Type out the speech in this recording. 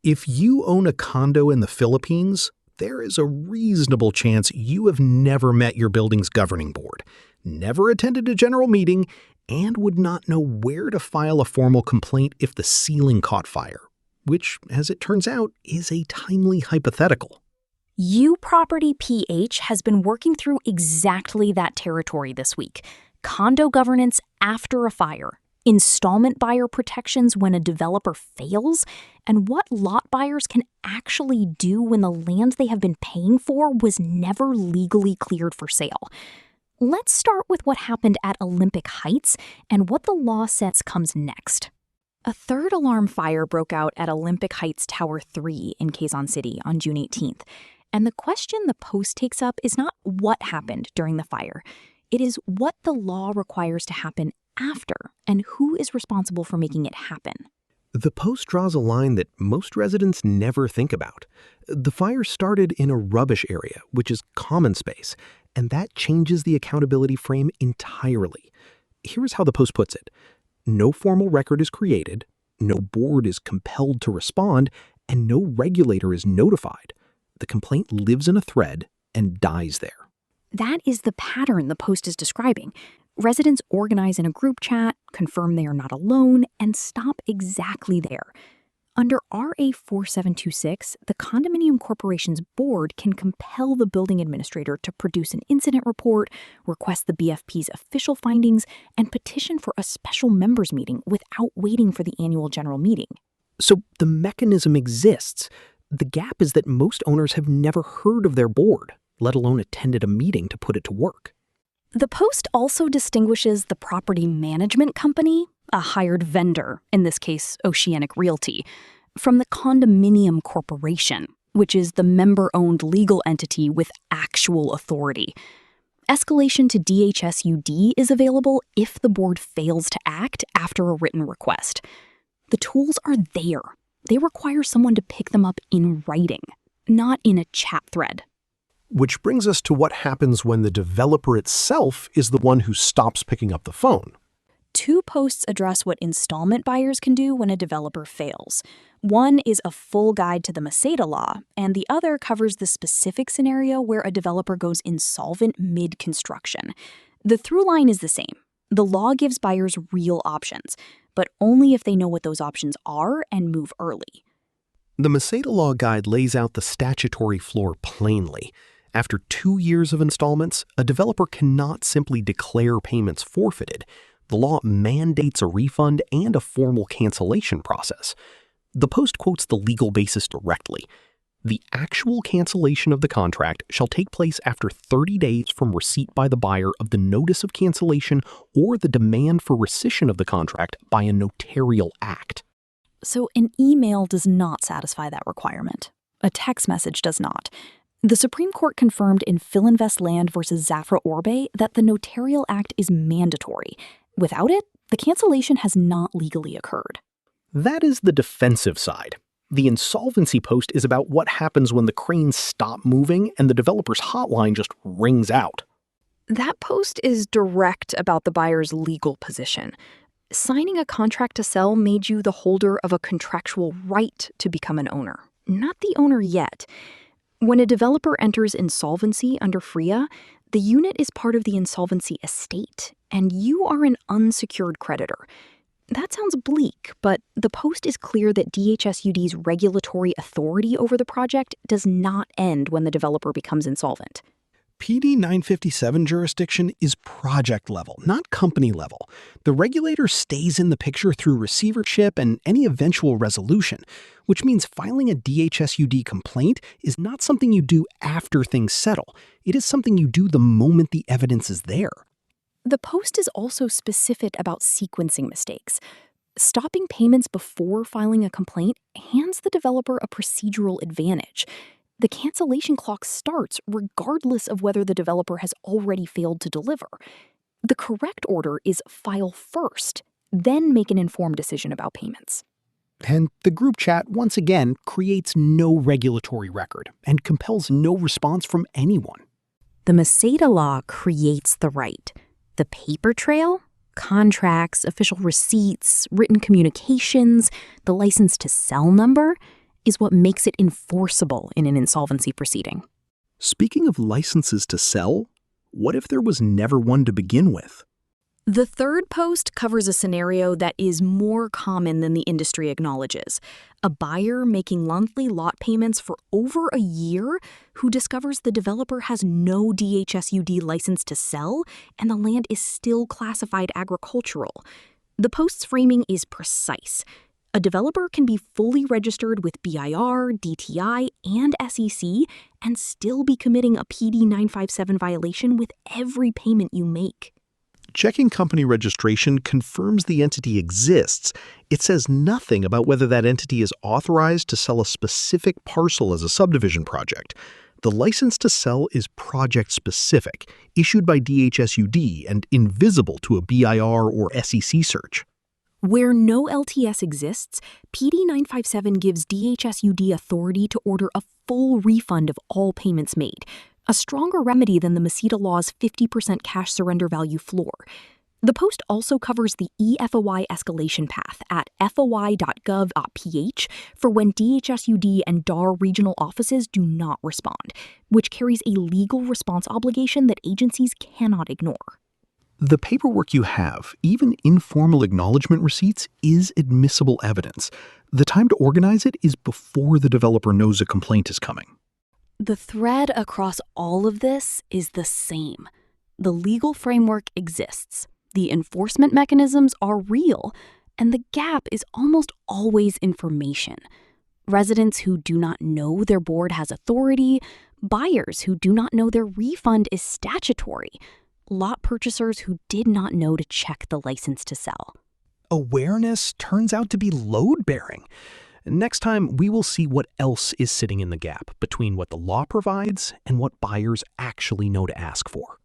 If you own a condo in the Philippines, there is a reasonable chance you have never met your building's governing board, never attended a general meeting, and would not know where to file a formal complaint if the ceiling caught fire, which, as it turns out, is a timely hypothetical. Property PH has been working through exactly that territory this week. Condo governance after a fire, installment buyer protections when a developer fails, and what lot buyers can actually do when the land they have been paying for was never legally cleared for sale. Let's start with what happened at Olympic Heights and what the law says comes next. A third alarm fire broke out at Olympic Heights Tower 3 in Quezon City on June 18th. And the question the Post takes up is not what happened during the fire. It is what the law requires to happen after and who is responsible for making it happen. The Post draws a line that most residents never think about. The fire started in a rubbish area, which is common space, and that changes the accountability frame entirely. Here's how the Post puts it. No formal record is created, no board is compelled to respond, and no regulator is notified. The complaint lives in a thread and dies there. That is the pattern the Post is describing. Residents organize in a group chat, confirm they are not alone, and stop exactly there. Under RA 4726, the Condominium Corporation's board can compel the building administrator to produce an incident report, request the BFP's official findings, and petition for a special members meeting without waiting for the annual general meeting. So the mechanism exists. The gap is that most owners have never heard of their board, let alone attended a meeting to put it to work. The Post also distinguishes the property management company, a hired vendor, in this case Oceanic Realty, from the Condominium Corporation, which is the member-owned legal entity with actual authority. Escalation to DHSUD is available if the board fails to act after a written request. The tools are there. They require someone to pick them up in writing, not in a chat thread. Which brings us to what happens when the developer itself is the one who stops picking up the phone. Two posts address what installment buyers can do when a developer fails. One is a full guide to the Maceda Law, and the other covers the specific scenario where a developer goes insolvent mid-construction. The through line is the same. The law gives buyers real options, but only if they know what those options are and move early. The Maceda Law Guide lays out the statutory floor plainly. After 2 years of installments, a developer cannot simply declare payments forfeited. The law mandates a refund and a formal cancellation process. The Post quotes the legal basis directly. The actual cancellation of the contract shall take place after 30 days from receipt by the buyer of the notice of cancellation or the demand for rescission of the contract by a notarial act. So an email does not satisfy that requirement. A text message does not. The Supreme Court confirmed in Philinvest Land v. Zafra Orbe that the notarial act is mandatory. Without it, the cancellation has not legally occurred. That is the defensive side. The insolvency post is about what happens when the cranes stop moving and the developer's hotline just rings out. That post is direct about the buyer's legal position. Signing a contract to sell made you the holder of a contractual right to become an owner, not the owner yet. When a developer enters insolvency under FRIA, the unit is part of the insolvency estate, and you are an unsecured creditor. That sounds bleak, but the Post is clear that DHSUD's regulatory authority over the project does not end when the developer becomes insolvent. PD 957 jurisdiction is project level, not company level. The regulator stays in the picture through receivership and any eventual resolution, which means filing a DHSUD complaint is not something you do after things settle. It is something you do the moment the evidence is there. The Post is also specific about sequencing mistakes. Stopping payments before filing a complaint hands the developer a procedural advantage. The cancellation clock starts regardless of whether the developer has already failed to deliver. The correct order is file first, then make an informed decision about payments. And the group chat, once again, creates no regulatory record and compels no response from anyone. The Maceda Law creates the right. The paper trail, contracts, official receipts, written communications, the license to sell number, is what makes it enforceable in an insolvency proceeding. Speaking of licenses to sell, what if there was never one to begin with? The third post covers a scenario that is more common than the industry acknowledges. A buyer making monthly lot payments for over a year who discovers the developer has no DHSUD license to sell and the land is still classified agricultural. The post's framing is precise. A developer can be fully registered with BIR, DTI, and SEC and still be committing a PD 957 violation with every payment you make. Checking company registration confirms the entity exists. It says nothing about whether that entity is authorized to sell a specific parcel as a subdivision project. The license to sell is project-specific, issued by DHSUD and invisible to a BIR or SEC search. Where no LTS exists, PD 957 gives DHSUD authority to order a full refund of all payments made, a stronger remedy than the Maceda Law's 50% cash surrender value floor. The post also covers the eFOI escalation path at foi.gov.ph for when DHSUD and DAR regional offices do not respond, which carries a legal response obligation that agencies cannot ignore. The paperwork you have, even informal acknowledgement receipts, is admissible evidence. The time to organize it is before the developer knows a complaint is coming. The thread across all of this is the same. The legal framework exists, the enforcement mechanisms are real, and the gap is almost always information. Residents who do not know their board has authority, buyers who do not know their refund is statutory, lot purchasers who did not know to check the license to sell. Awareness turns out to be load-bearing. Next time, we will see what else is sitting in the gap between what the law provides and what buyers actually know to ask for.